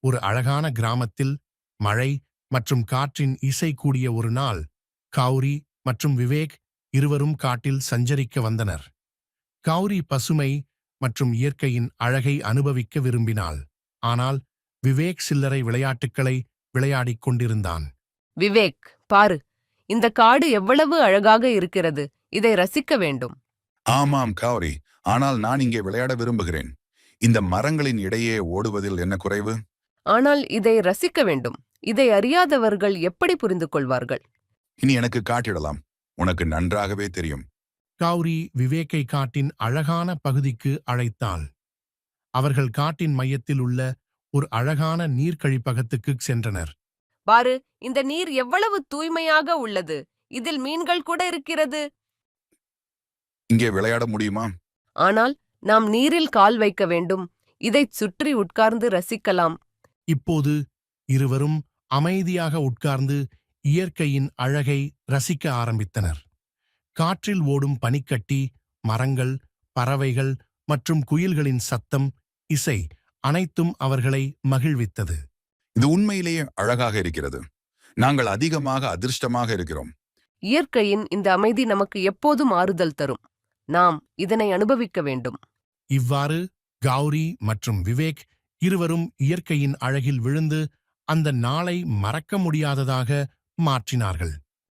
ஒரு அழகான கிராமத்தில் மழை மற்றும் காற்றின் இசை கூடிய ஒரு நாள் கௌரி மற்றும் விவேக் இருவரும் காட்டில் சஞ்சரிக்க வந்தனர். கௌரி பசுமை மற்றும் இயற்கையின் அழகை அனுபவிக்க விரும்பினாள். ஆனால் விவேக் சில்லறை விளையாட்டுக்களை விளையாடிக் கொண்டிருந்தான். விவேக், பாரு, இந்த காடு எவ்வளவு அழகாக இருக்கிறது. இதை ரசிக்க வேண்டும். ஆமாம் கௌரி, ஆனால் நான் இங்கே விளையாட விரும்புகிறேன். இந்த மரங்களின் இடையே ஓடுவதில் என்ன குறைவு? ஆனால் இதை ரசிக்க வேண்டும். இதை அறியாதவர்கள் எப்படி புரிந்து கொள்வார்கள்? இனி எனக்கு காட்டிடலாம். உனக்கு நன்றாகவே தெரியும். கௌரி விவேக்கை காட்டின் அழகான பகுதிக்கு அழைத்தாள். அவர்கள் காட்டின் மையத்தில் உள்ள ஒரு அழகான நீர்க்கழிப்பகத்துக்குச் சென்றனர். பாரு, இந்த நீர் எவ்வளவு தூய்மையாக உள்ளது. இதில் மீன்கள் கூட இருக்கிறது. இங்கே விளையாட முடியுமா? ஆனால் நாம் நீரில் கால் வைக்க வேண்டும். இதைச் சுற்றி உட்கார்ந்து ரசிக்கலாம். இப்போது இருவரும் அமைதியாக உட்கார்ந்து இயற்கையின் அழகை ரசிக்க ஆரம்பித்தனர். காற்றில் ஓடும் பனிக்கட்டி, மரங்கள், பறவைகள் மற்றும் குயில்களின் சத்தம், இசை அனைத்தும் அவர்களை மகிழ்வித்தது. இது உண்மையிலேயே அழகாக இருக்கிறது. நாங்கள் அதிகமாக அதிர்ஷ்டமாக இருக்கிறோம். இயற்கையின் இந்த அமைதி நமக்கு எப்போதும் ஆறுதல் தரும். நாம் இதனை அனுபவிக்க வேண்டும். இவ்வாறு கௌரி மற்றும் விவேக் இருவரும் இயற்கையின் அழகில் விழுந்து அந்த நாளை மறக்க முடியாததாக மாற்றினார்கள்.